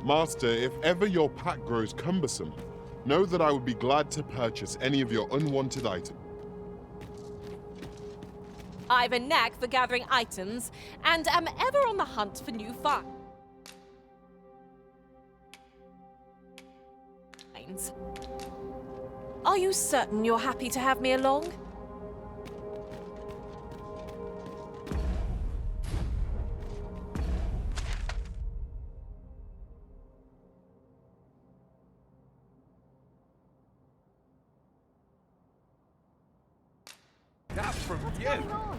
Master, if ever your pack grows cumbersome, know that I would be glad to purchase any of your unwanted items. I've a knack for gathering items, and am ever on the hunt for new finds. Are you certain you're happy to have me along? That's from What's you. going on?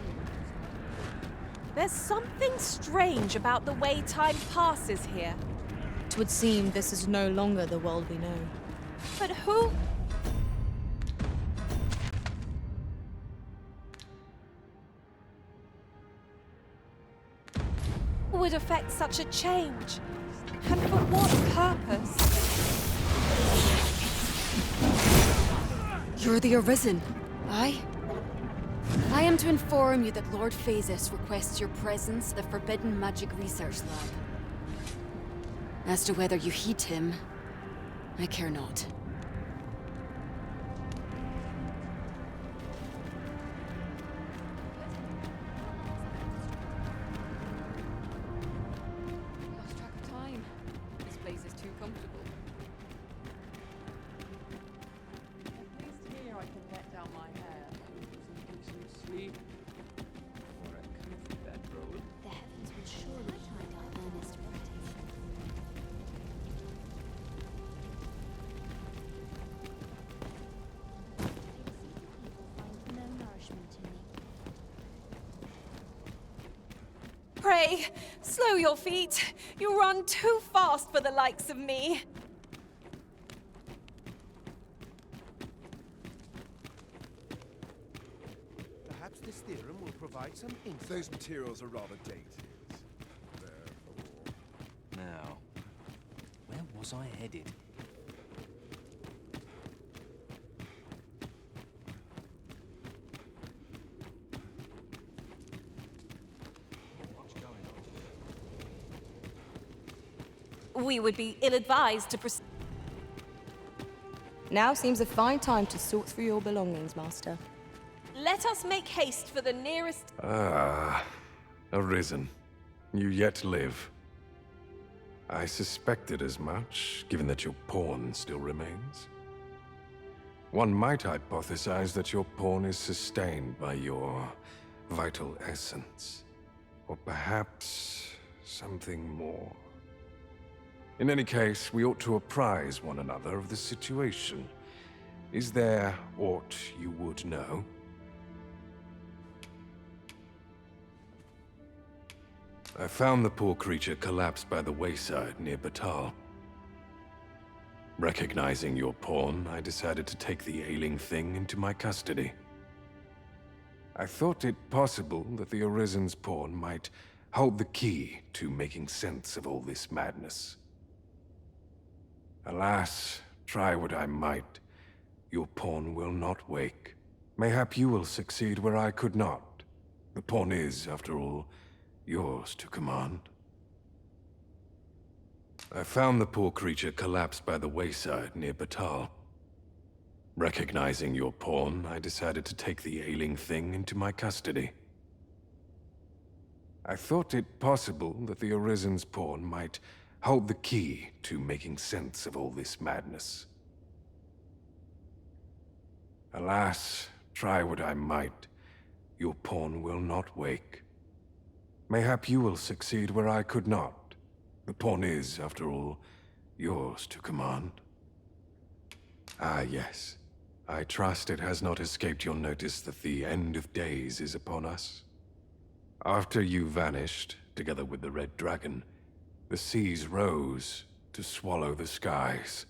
There's something strange about the way time passes here. It would seem this is no longer the world we know. But who? Would affect such a change? And for what purpose? You're the Arisen. I am to inform you that Lord Phasis requests your presence at the Forbidden Magic Research Lab. As to whether you heed him, I care not. Lost track of time. This place is too comfortable. At least here I can let down my hair. Sleep or a comfy bedroll. The heavens will surely find our earnest meditation. Find no nourishment in me. Pray, slow your feet. You run too fast for the likes of me. Perhaps this theorem will provide some insight. Those materials are rather dated. Therefore... Now, where was I headed? What's going on? We would be ill-advised to proceed. Now seems a fine time to sort through your belongings, Master. Let us make haste for the nearest... Ah, Arisen. You yet live. I suspected as much, given that your pawn still remains. One might hypothesize that your pawn is sustained by your vital essence. Or perhaps something more. In any case, we ought to apprise one another of the situation. Is there aught you would know? I found the poor creature collapsed by the wayside near Batal. Recognizing your pawn, I decided to take the ailing thing into my custody. I thought it possible that the Arisen's pawn might hold the key to making sense of all this madness. Alas, try what I might, your pawn will not wake. Mayhap you will succeed where I could not. The pawn is, after all, yours to command. I found the poor creature collapsed by the wayside near Batal. Recognizing your pawn, I decided to take the ailing thing into my custody. I thought it possible that the Arisen's pawn might hold the key to making sense of all this madness. Alas, try what I might, your pawn will not wake. Mayhap you will succeed where I could not. The pawn is, after all, yours to command. Ah, yes. I trust it has not escaped your notice that the end of days is upon us. After you vanished, together with the Red Dragon, the seas rose to swallow the skies.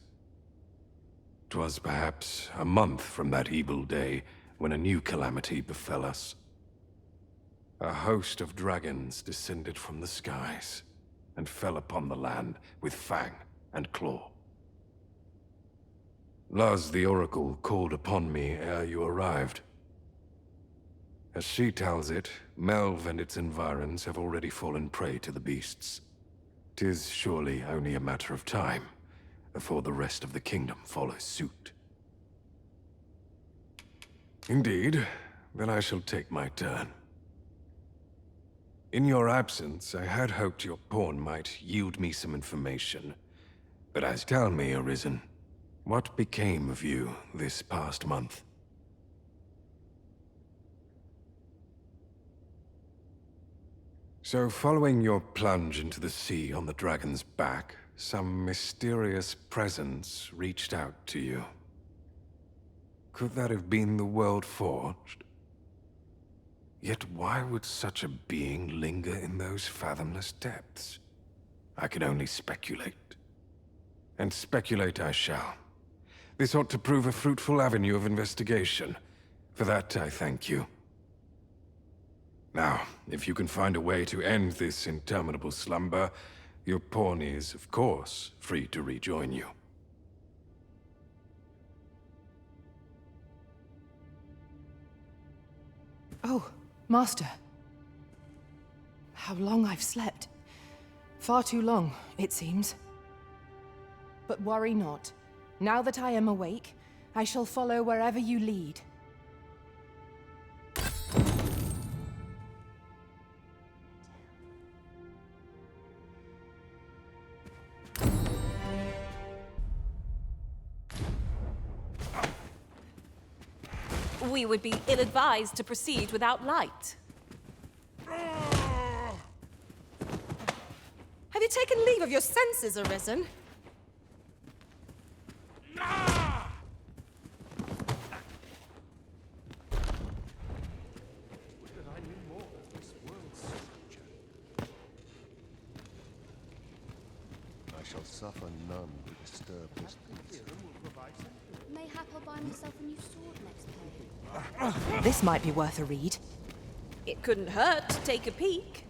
'Twas perhaps a month from that evil day when a new calamity befell us. A host of dragons descended from the skies and fell upon the land with fang and claw. Luz the Oracle called upon me ere you arrived. As she tells it, Melve and its environs have already fallen prey to the beasts. 'Tis surely only a matter of time before the rest of the kingdom follows suit. Indeed, then I shall take my turn. In your absence, I had hoped your pawn might yield me some information. But tell me, Arisen, what became of you this past month? So, following your plunge into the sea on the dragon's back, some mysterious presence reached out to you. Could that have been the World Forged? Yet why would such a being linger in those fathomless depths? I can only speculate. And speculate I shall. This ought to prove a fruitful avenue of investigation. For that, I thank you. Now, if you can find a way to end this interminable slumber, your pawn is, of course, free to rejoin you. Oh, Master. How long I've slept. Far too long, it seems. But worry not. Now that I am awake, I shall follow wherever you lead. We would be ill-advised to proceed without light. Have you taken leave of your senses, Arisen? I shall suffer none to disturb this peace. Mayhap I'll buy myself a new sword next pay. This might be worth a read. It couldn't hurt to take a peek.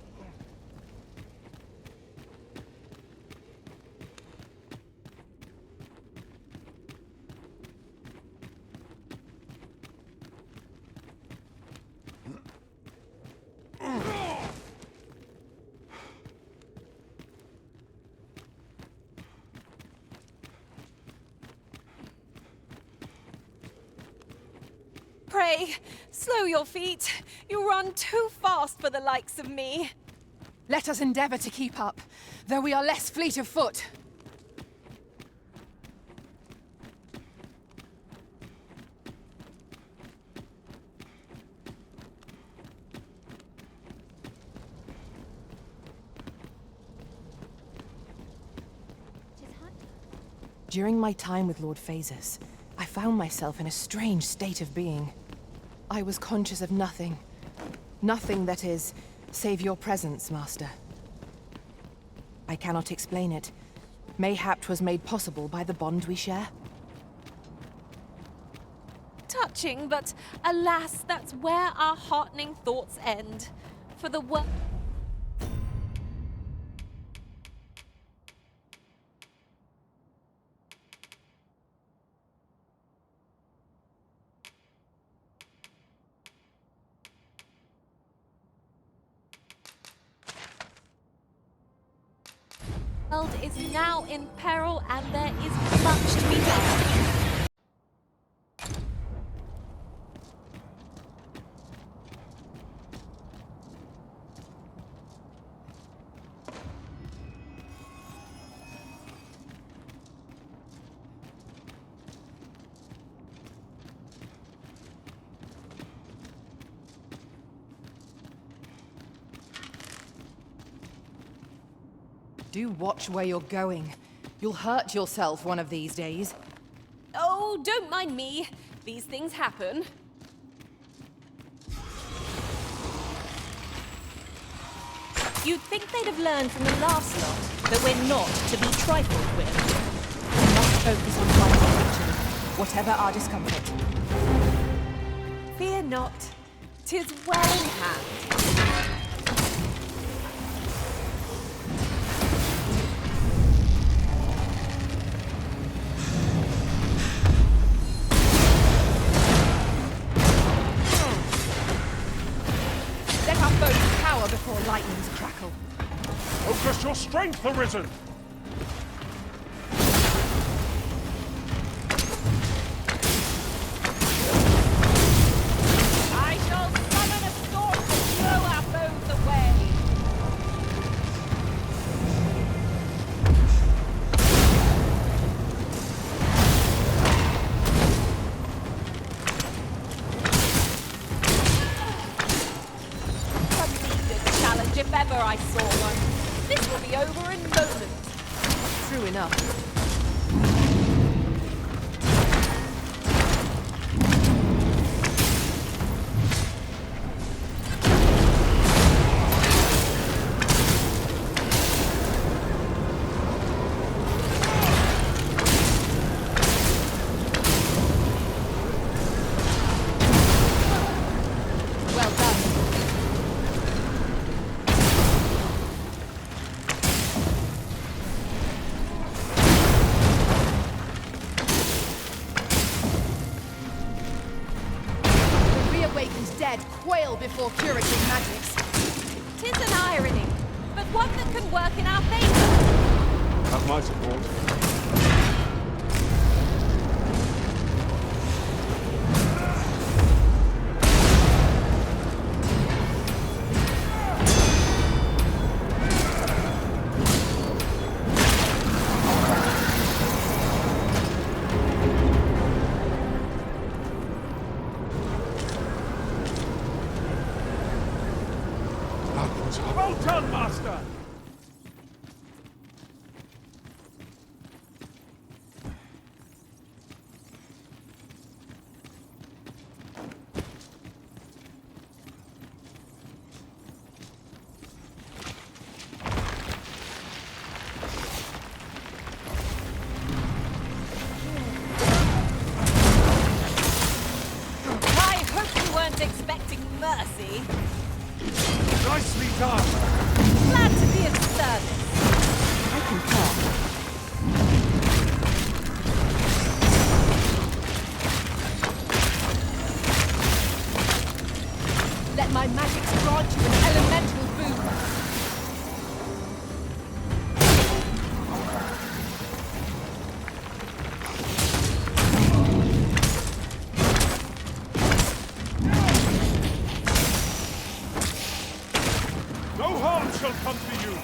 Pray, slow your feet. You run too fast for the likes of me. Let us endeavor to keep up, though we are less fleet of foot. During my time with Lord Phases, I found myself in a strange state of being. I was conscious of nothing. Nothing, that is, save your presence, Master. I cannot explain it. Mayhap 'twas made possible by the bond we share. Touching, but alas, that's where our heartening thoughts end. For the world. Is now in peril, and there is much to be done. Do watch where you're going. You'll hurt yourself one of these days. Oh, don't mind me. These things happen. You'd think they'd have learned from the last lot that we're not to be trifled with. We must focus on finding victory, whatever our discomfort. Fear not. 'Tis well in hand. Let our foes cower before lightnings crackle. Focus your strength, Arisen! I shall summon a storm to blow our foes away. A needed challenge if ever I saw one. This will be over in moments. True enough. Well done. The reawakened dead quail before curative magics. 'Tis an irony, but one that can work in our favor. Have my support. That was Well done, Master! I hope you weren't expecting mercy. Nicely done! Glad to be of service. I concur. Let my magic grant you an elemental boon. No harm shall come to you!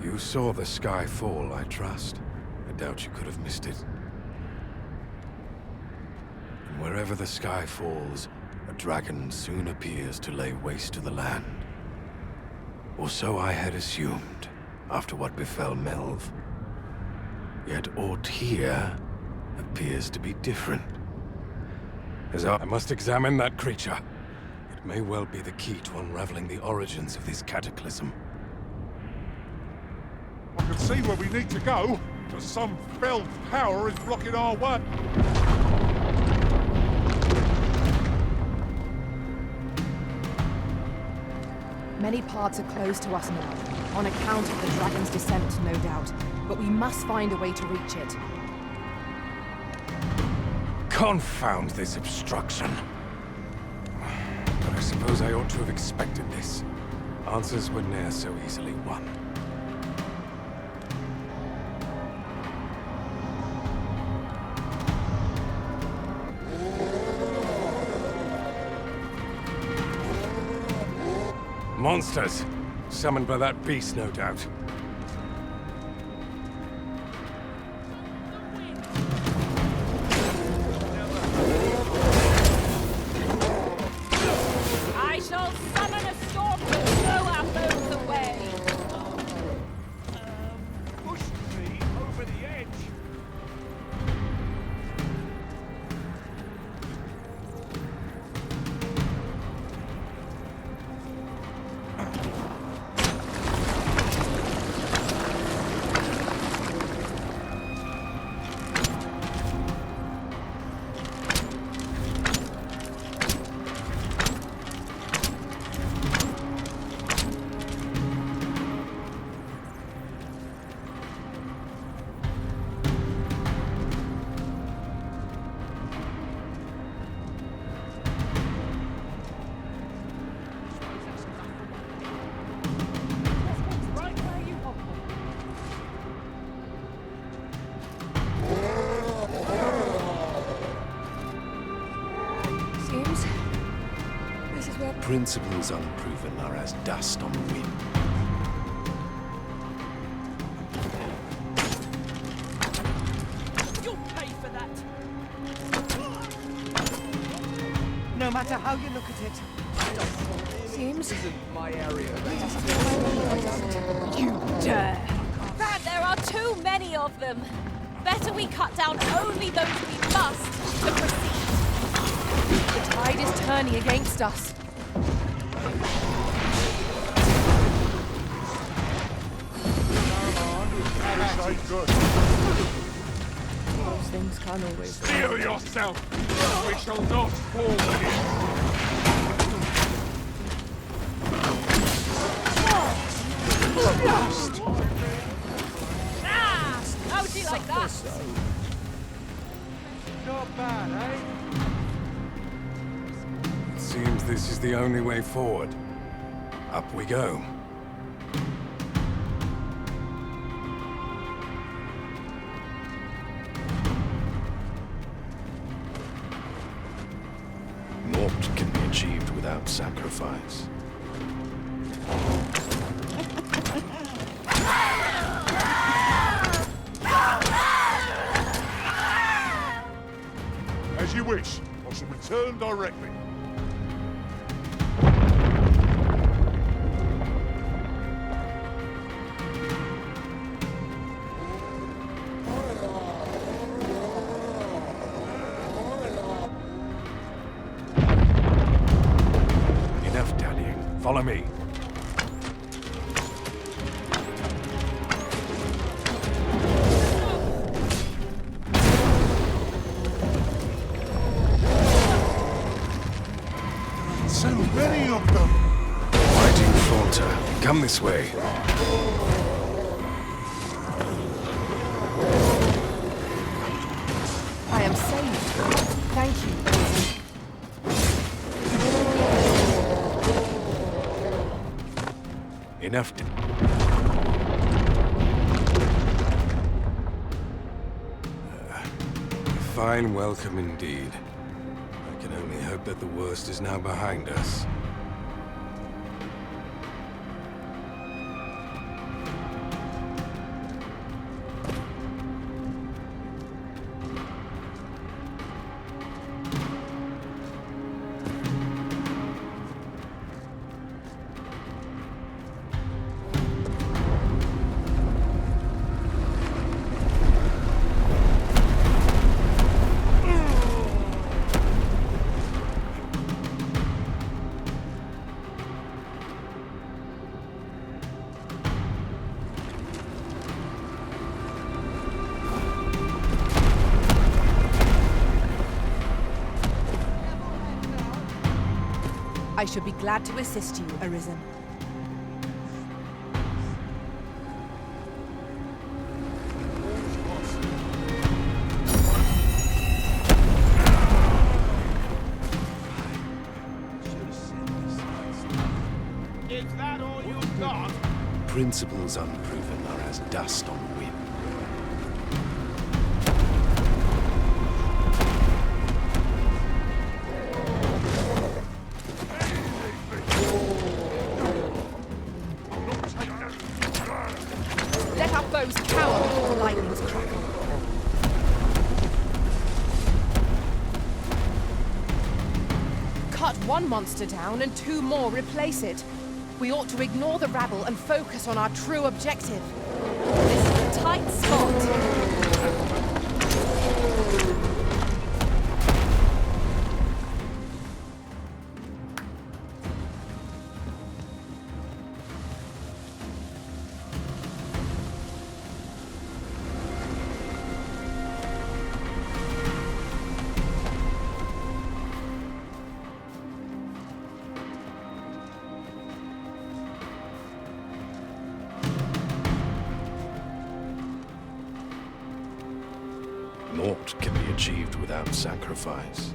You saw the sky fall, I trust. I doubt you could have missed it. And wherever the sky falls, a dragon soon appears to lay waste to the land. Or so I had assumed, after what befell Melv. Yet aught here appears to be different. As I must examine that creature. It may well be the key to unraveling the origins of this cataclysm. I can see where we need to go, but some fell power is blocking our way. Many paths are closed to us now, on account of the dragon's descent, no doubt. But we must find a way to reach it. Confound this obstruction. But I suppose I ought to have expected this. Answers were ne'er so easily won. Monsters! Summoned by that beast, no doubt. I shall summon a storm to blow our foes away. Push me over the edge. Seems this is where Principles unproven are as dust on the wind. you'll pay for that. No matter how you look at it. Seems My area. You dare! There are too many of them. Better we cut down only those we must to proceed. the tide is turning against us. Good. Those things can't always. Steel yourself! We shall not fall here! Ah! How'd you like that? Not bad, eh? Seems this is the only way forward. Up we go. Naught can be achieved without sacrifice. As you wish. I shall return directly. Enough dallying. Follow me. So many of them! Why do you falter? Come this way. I am saved. Thank you. Enough. A fine welcome indeed. I can only hope that the worst is now behind us. I should be glad to assist you, Arisen. Is that all you've got? Principles unproven are as dust on the wind. one monster down and 2 more replace it. We ought to ignore the rabble and focus on our true objective. This is a tight spot. Naught can be achieved without sacrifice.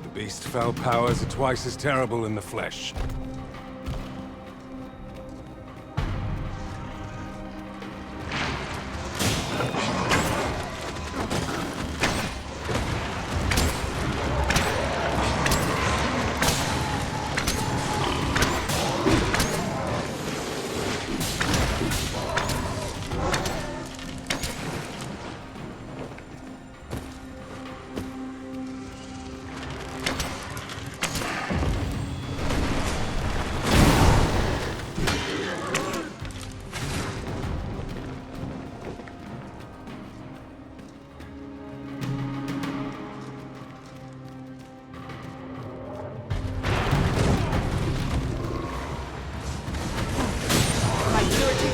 The beast's fell powers are twice as terrible in the flesh.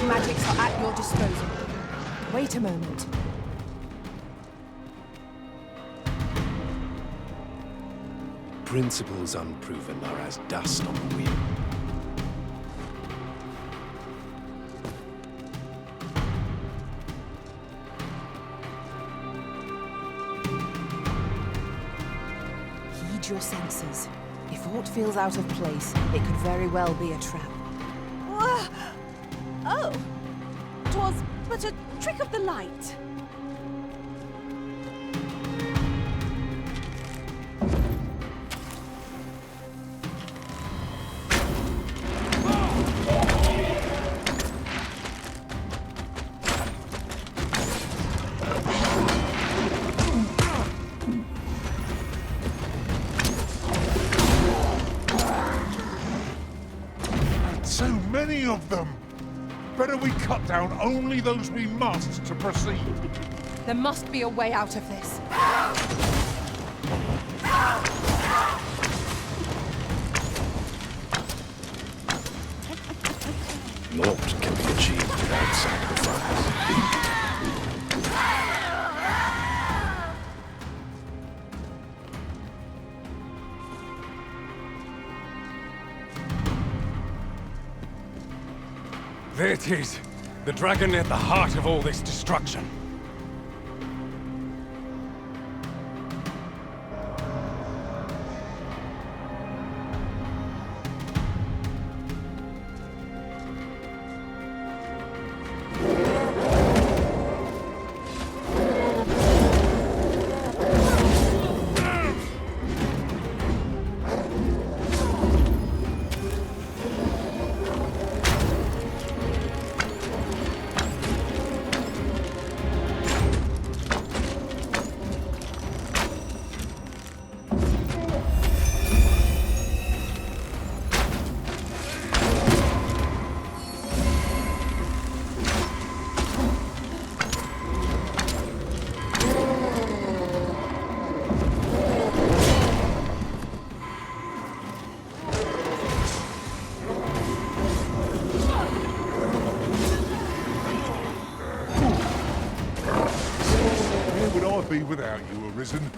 Magics are at your disposal. Wait a moment. Principles unproven are as dust on the wind. Heed your senses. If aught feels out of place, it could very well be a trap. Oh, 'twas but a trick of the light. So many of them! Better we cut down only those we must to proceed. There must be a way out of this. Naught can be achieved without sacrifice. There it is! The dragon at the heart of all this destruction. Be without you, Arisen.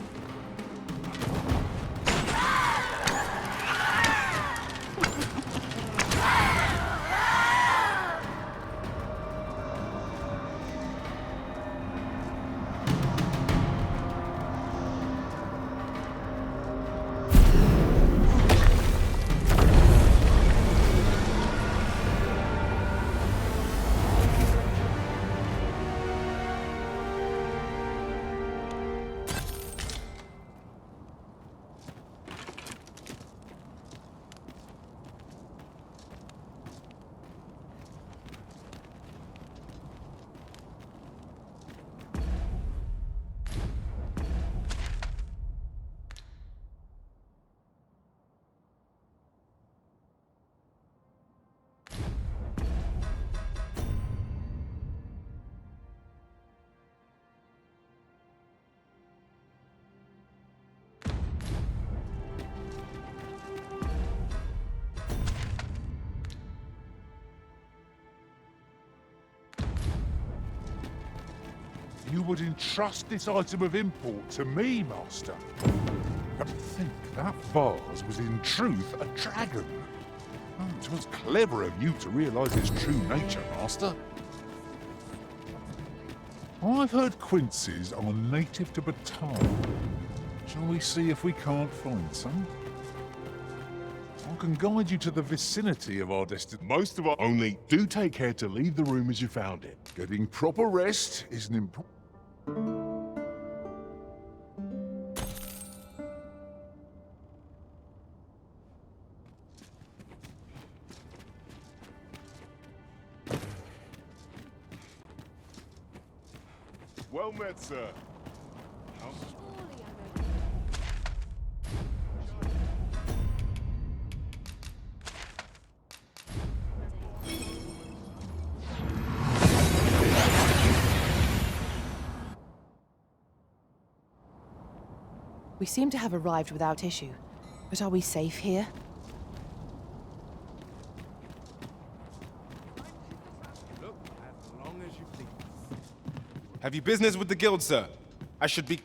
you would entrust this item of import to me, Master. But think, that vase was in truth a dragon. Oh, it was clever of you to realise its true nature, Master. I've heard quinces are native to Bataan. Shall we see if we can't find some? I can guide you to the vicinity of our destination. Most of our only do take care to leave the room as you found it. Getting proper rest is an important... Well met, sir. We seem to have arrived without issue. But are we safe here? Look, as long as you please. Have you business with the guild, sir? I should be...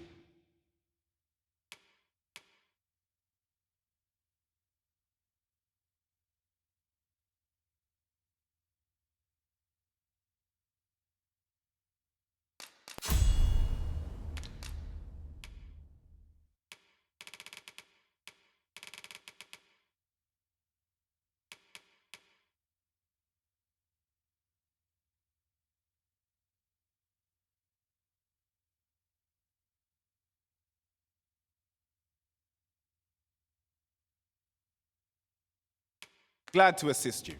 Glad to assist you.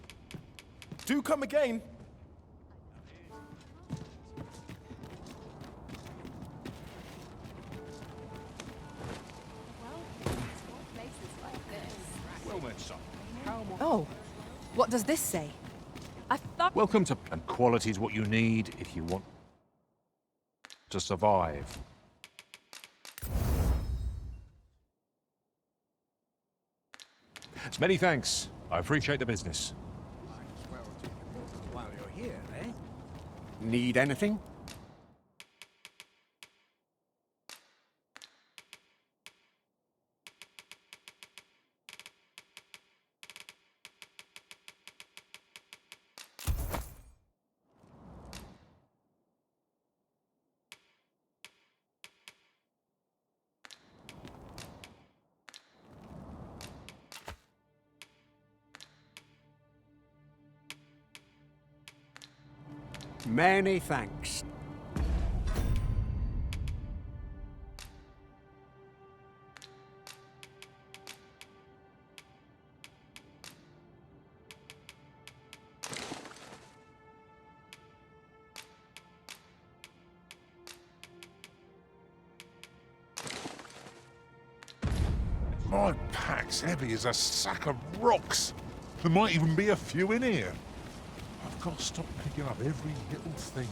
Do come again. Oh, what does this say? I thought... Welcome to... And quality's what you need if you want to survive. Many thanks. I appreciate the business. While you're here, eh? Need anything? Many thanks. My pack's heavy as a sack of rocks. There might even be a few in here. I've got to stop picking up every little thing.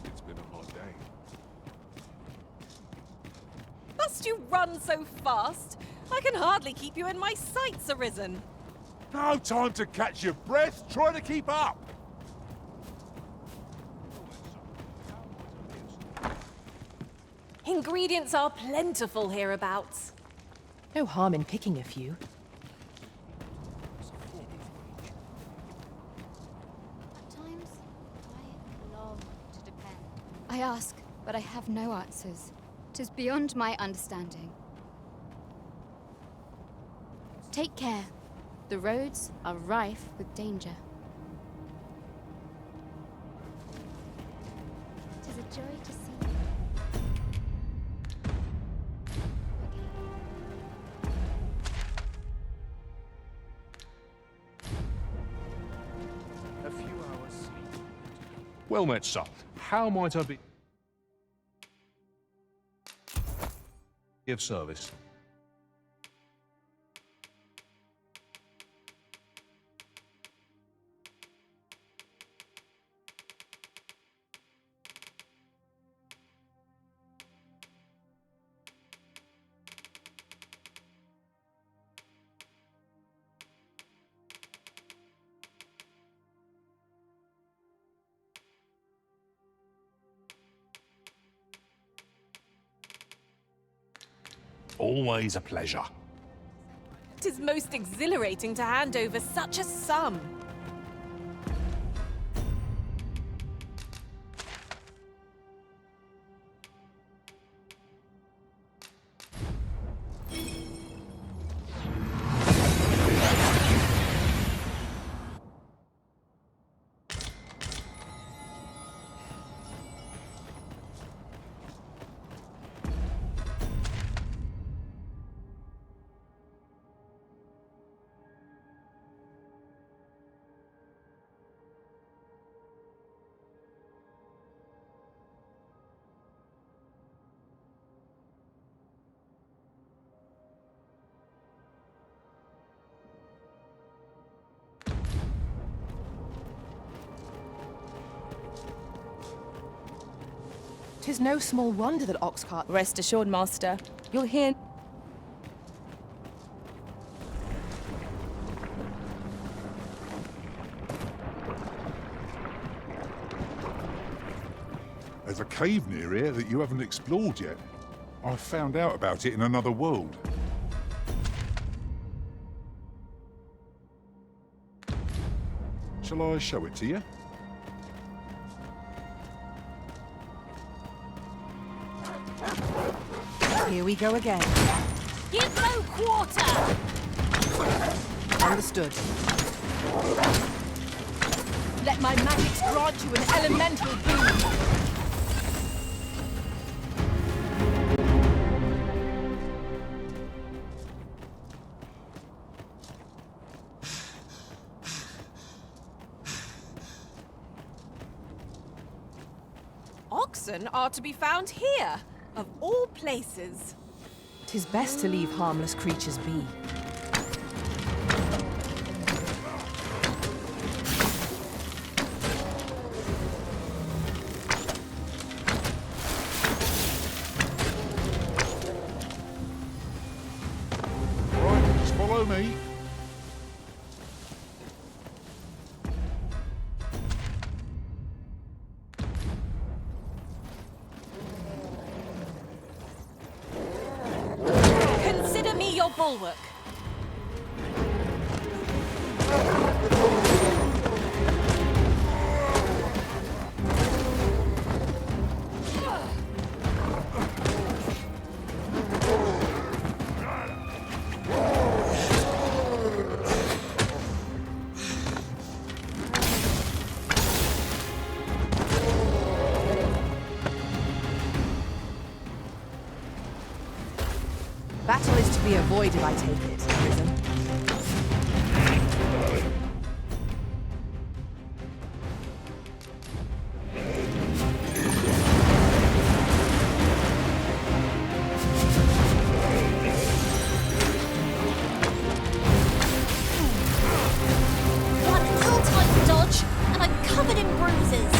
It's been a hot day. Must you run so fast? I can hardly keep you in my sights, Arisen. No time to catch your breath. Try to keep up. Ingredients are plentiful hereabouts. No harm in picking a few. At times, I long to depend. I ask, but I have no answers. 'Tis beyond my understanding. Take care. The roads are rife with danger. Tis a joy to see you. A few hours sleep. Well met, son. How might I be of service? Always a pleasure. 'Tis most exhilarating to hand over such a sum. Tis no small wonder that Oxcart... Rest assured, Master. You'll hear... There's a cave near here that you haven't explored yet. I found out about it in another world. Shall I show it to you? Here we go again. Give no quarter! Understood. Let my magics grant you an elemental boon. Oxen are to be found here, of all places. 'Tis best to leave harmless creatures be. Right, just follow me. Consider me your bulwark. Battle is to be avoided, I take it, Arisen. One ill-timed dodge, and I'm covered in bruises.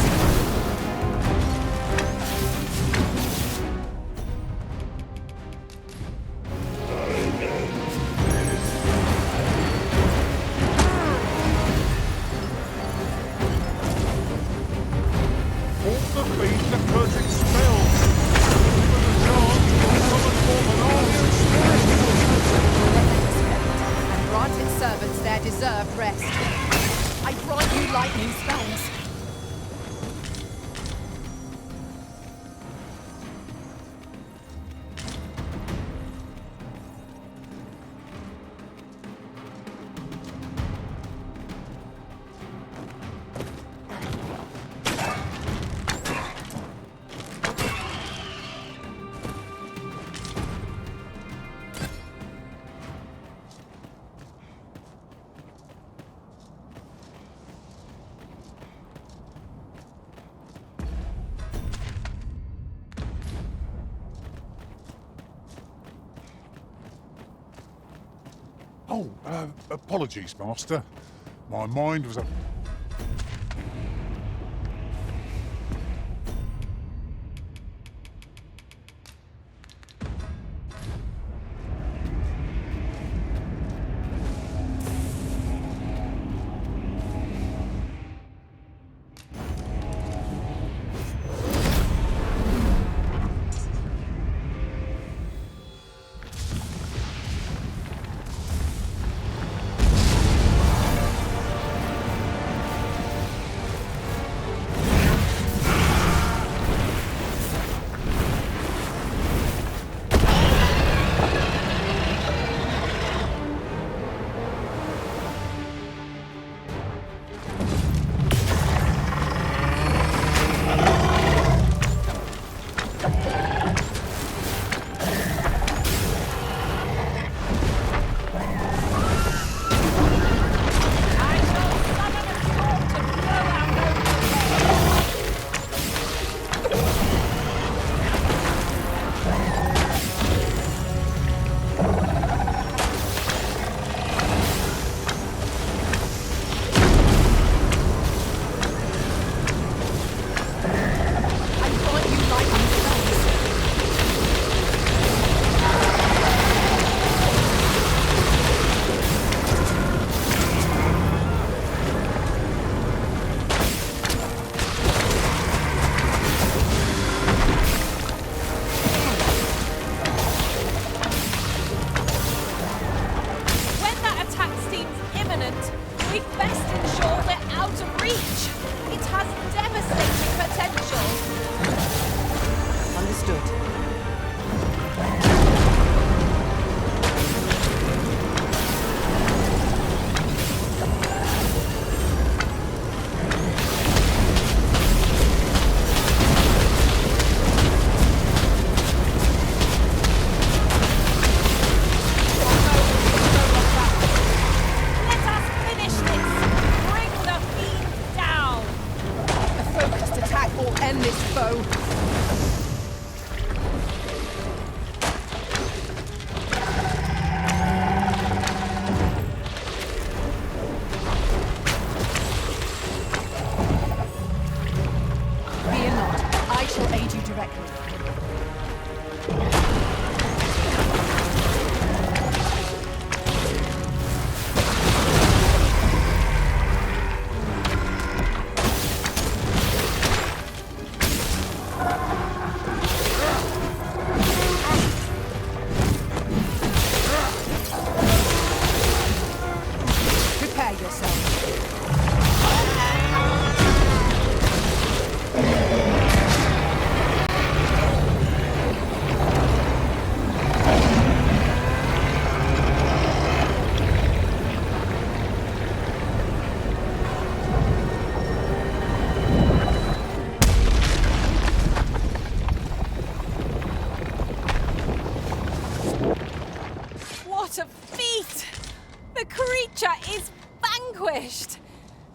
servants their deserved rest. I grant you lightning spells. Oh, apologies, Master. My mind was a...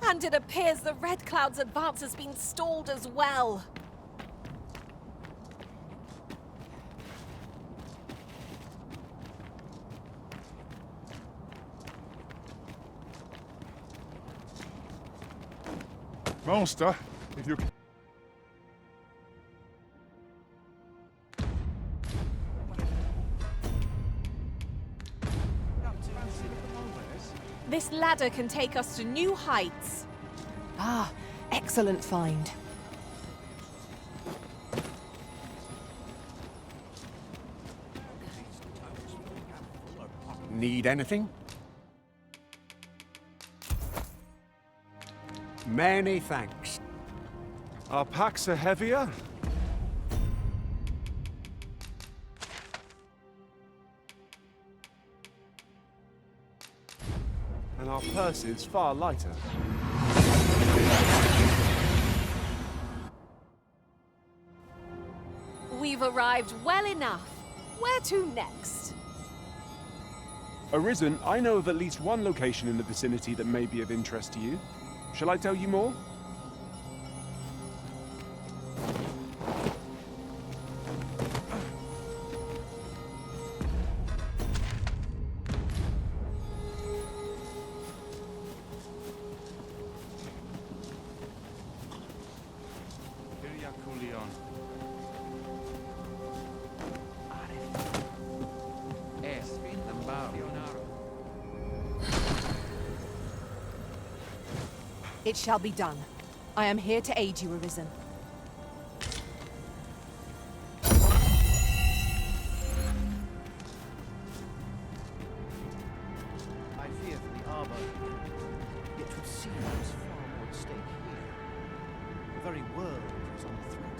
And it appears the Red Cloud's advance has been stalled as well. Master, if you... This ladder can take us to new heights. Ah, excellent find. Need anything? Many thanks. Our packs are heavier? And our purses far lighter. We've arrived well enough. Where to next? Arisen, I know of at least one location in the vicinity that may be of interest to you. Shall I tell you more? It shall be done. I am here to aid you, Arisen. I fear for the Arbor. It would seem there is far more at stake here. The very world is under threat.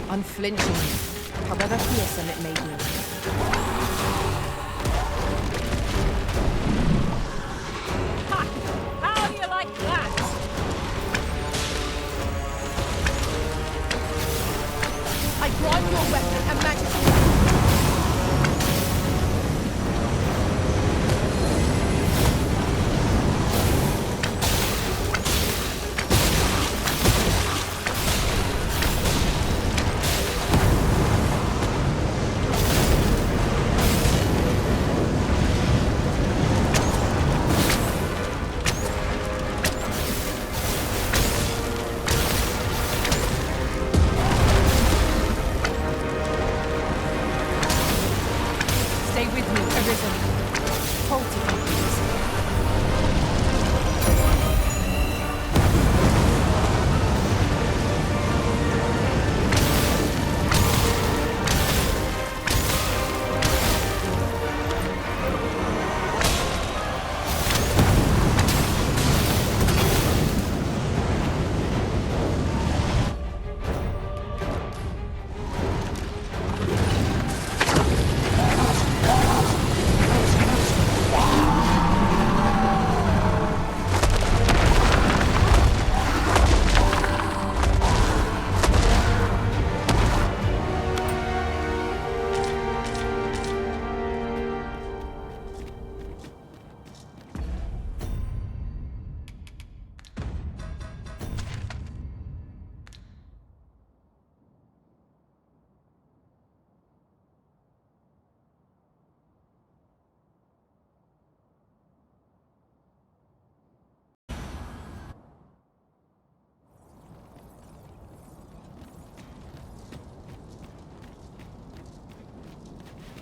Unflinchingly, however fearsome it may be. How do you like that? I grant your weapon a magical...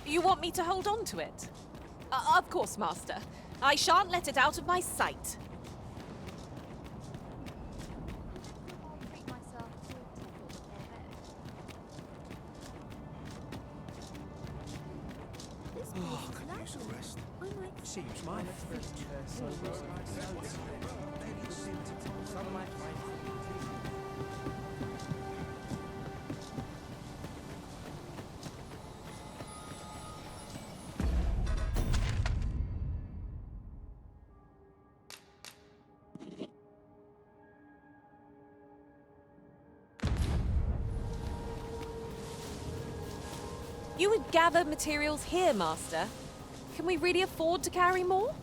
You want me to hold on to it? Of course, Master. I shan't let it out of my sight. Oh, could use a rest. Seems my You would gather materials here, Master. Can we really afford to carry more?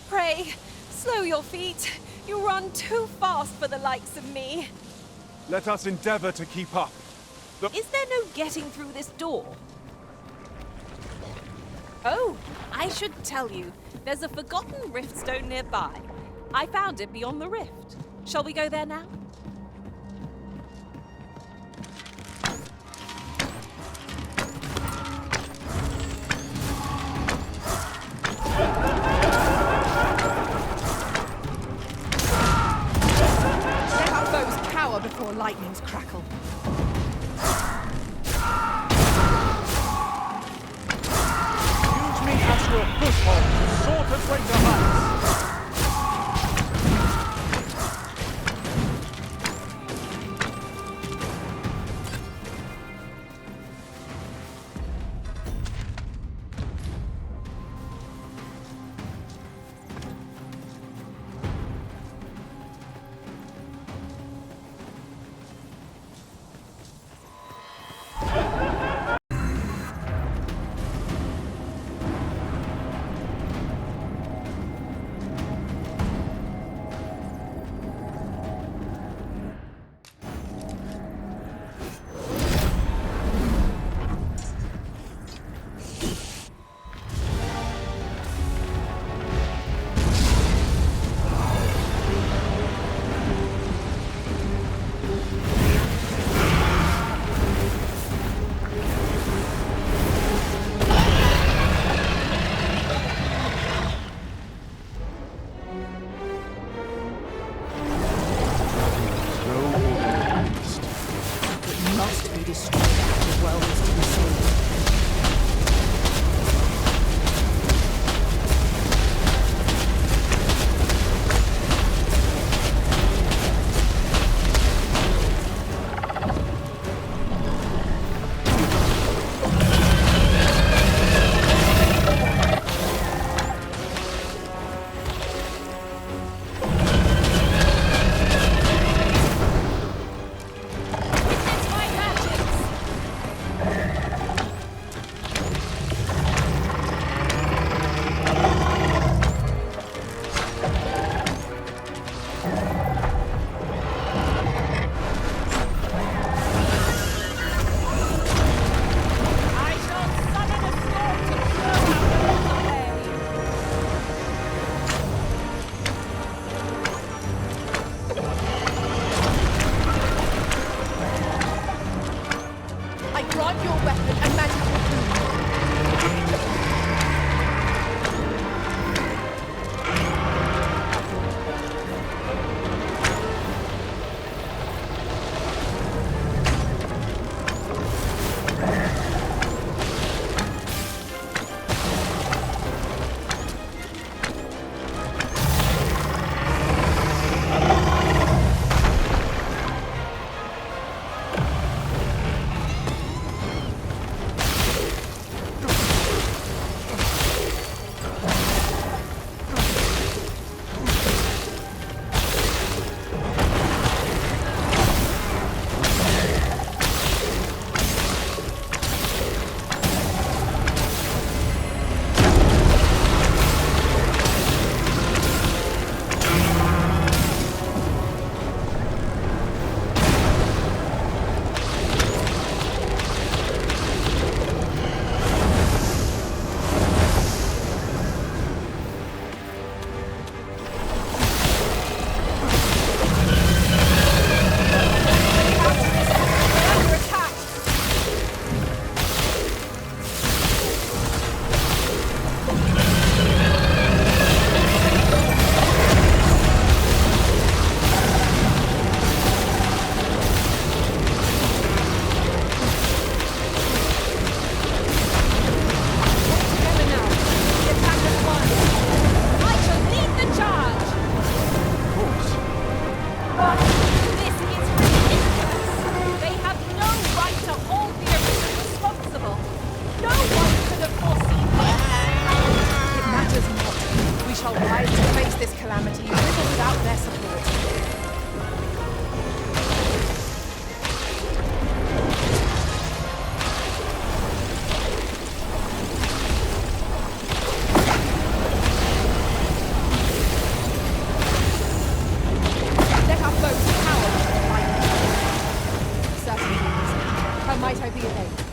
Pray, slow your feet. You run too fast for the likes of me. Let us endeavor to keep up. Is there no getting through this door? Oh, I should tell you, there's a forgotten rift stone nearby. I found it beyond the rift. Shall we go there now? Let our foes cower before lightnings crackle. Use me as your foothold to soar to greater heights. Must be destroyed if the world is to be saved. be obeyed.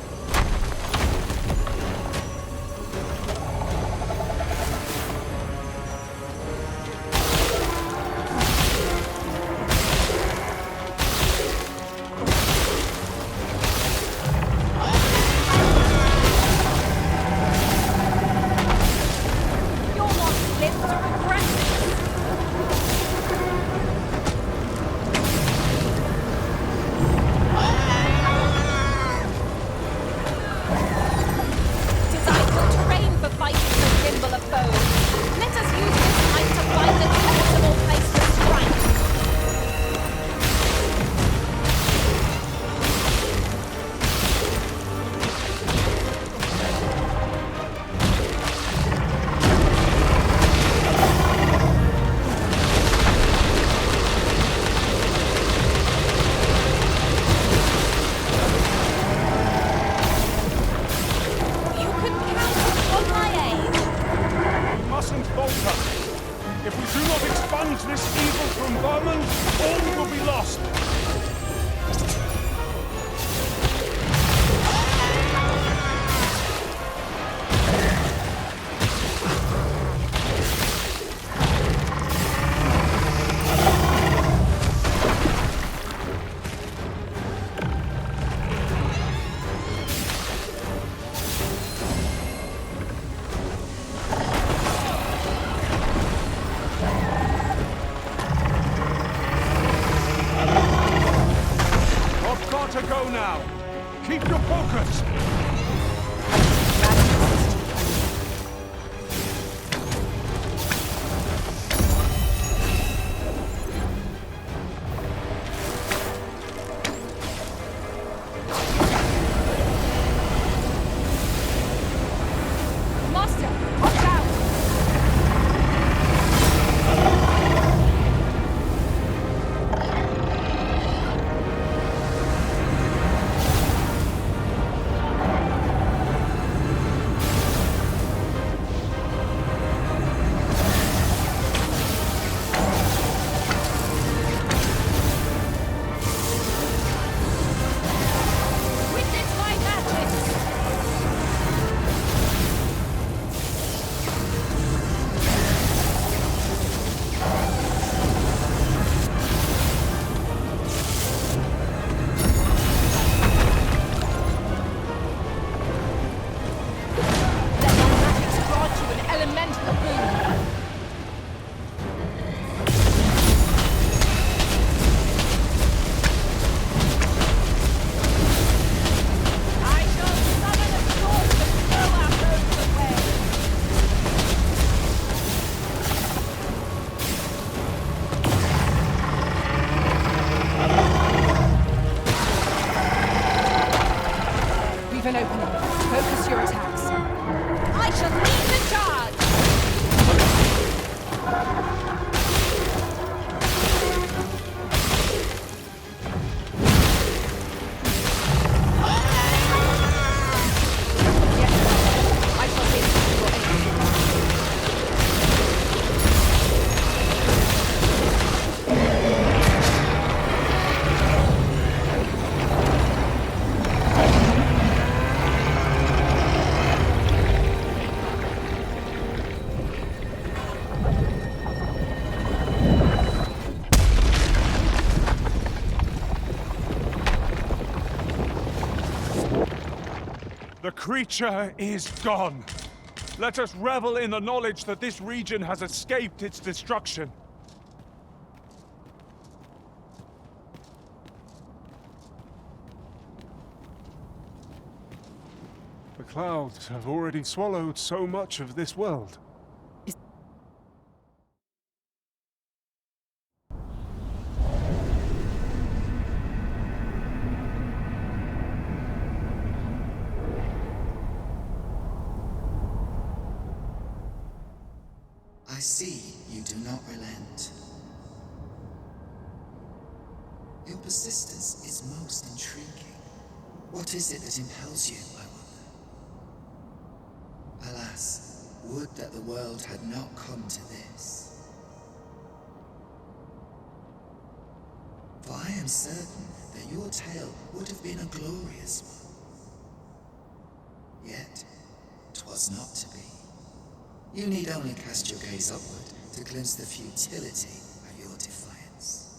The creature is gone. Let us revel in the knowledge that this region has escaped its destruction. The clouds have already swallowed so much of this world. I see you do not relent. Your persistence is most intriguing. What is it that impels you, I wonder? Alas, would that the world had not come to this. For I am certain that your tale would have been a glorious one. was not to be. You need only cast your gaze upward to glimpse the futility of your defiance.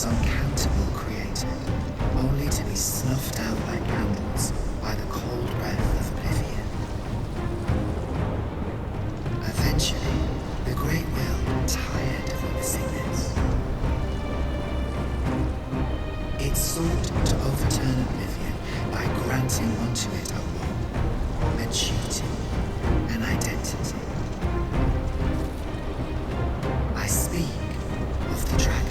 Uncountable created, only to be snuffed out like candles by the cold breath of oblivion. Eventually, the Great Will tired of witnessing this. It sought to overturn oblivion by granting unto it a role, a duty, an identity. I speak of the dragon.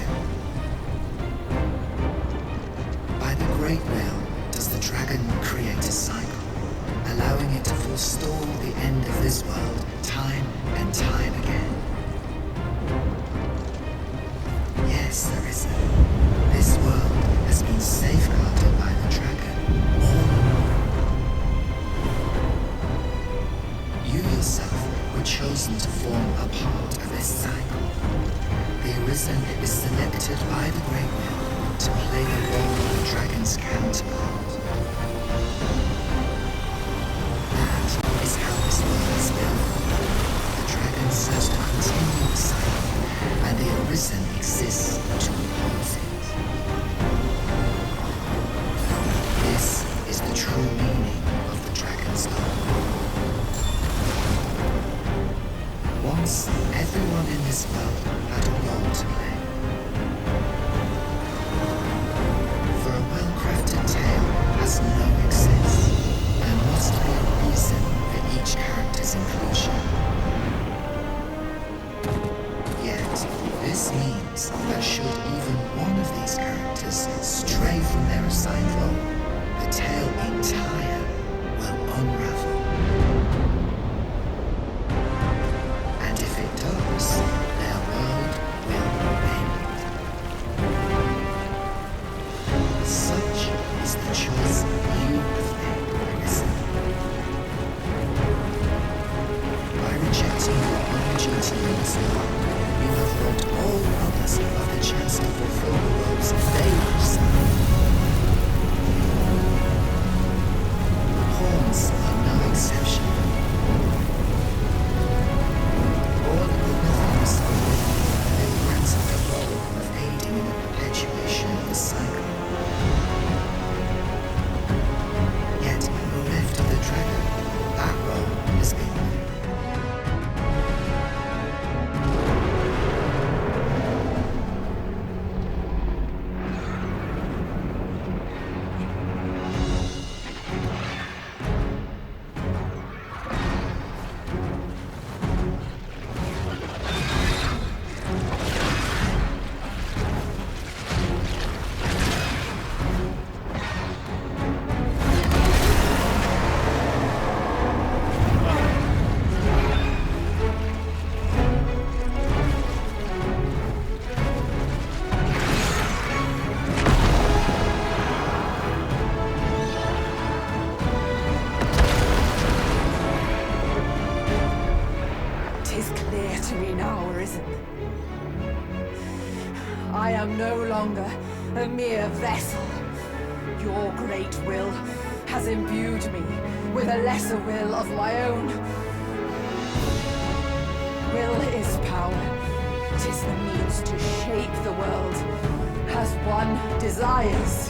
By the Great Will does the dragon create a cycle, allowing it to forestall the end of this world time and time again. Yes, Arisen, this world has been safeguarded by the dragon all along. You yourself were chosen to form a part of this cycle. The Arisen is selected by the Great Will to play the role of the dragon's counterpart. That is how this world is built. The dragon serves to continue the cycle, and the Arisen exists to oppose it. This is the true meaning of the dragon's law. Once, everyone in this world had a role to play. For a well-crafted tale has no excess. There must be a reason for each character's inclusion. means that should even one of these characters stray from their assigned role, the tale entire will unravel. And if it does, their world will end. Such is the choice you have made, Arisen. By rejecting your own duty in this world, you have robbed all others of the chance to fulfill the roles they have assigned. The pawns are no exception. Born with nothingness of living, they were granted the role of aiding in the perpetuation of the cycle. Yet, bereft of the dragon, that role has been won. I am no longer a mere vessel. Your great will has imbued me with a lesser will of my own. Will is power. It is the means to shape the world as one desires.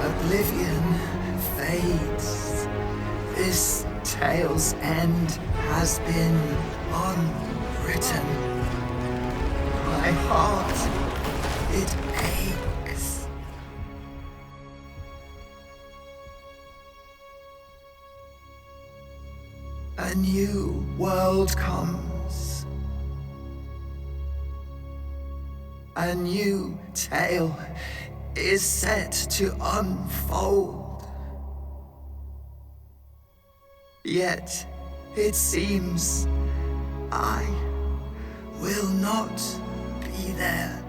Oblivion fades. This tale's end has been unwritten. My heart, it aches. A new world comes. A new tale is set to unfold. Yet, it seems I will not be there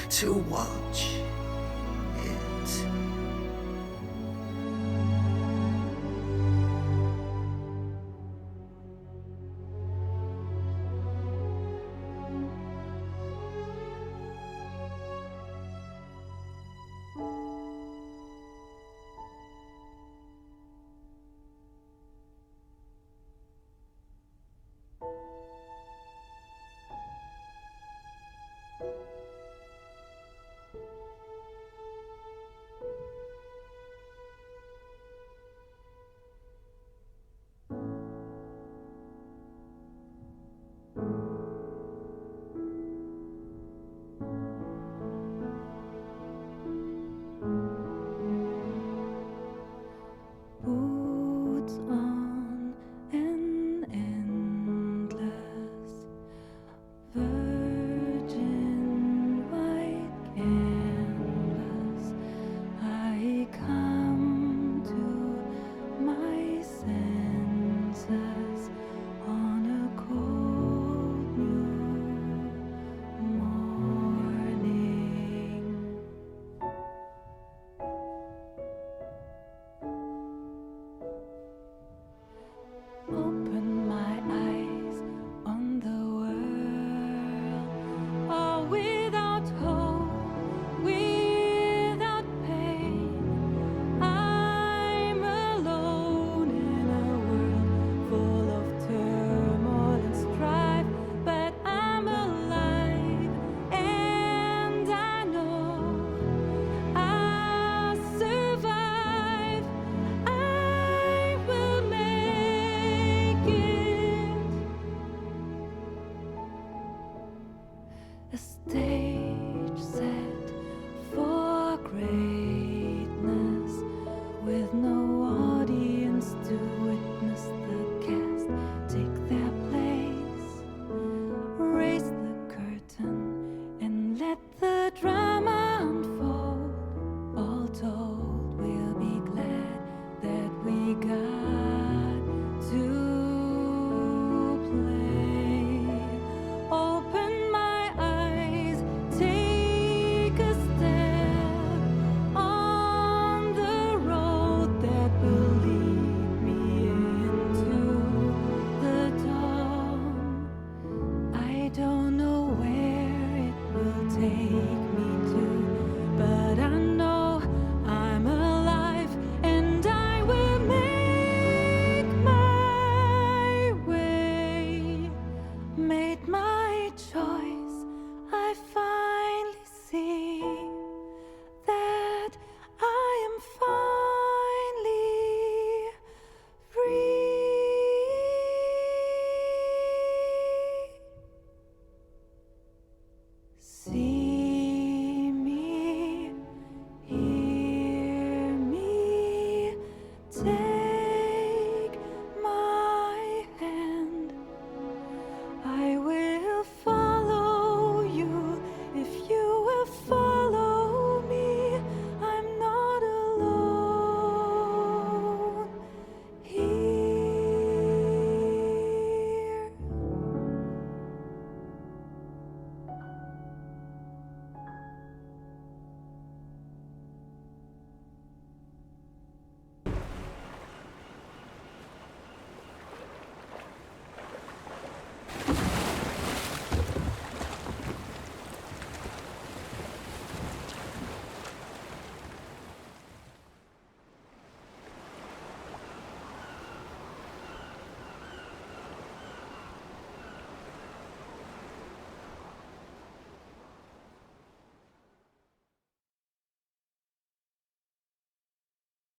to watch it. choice.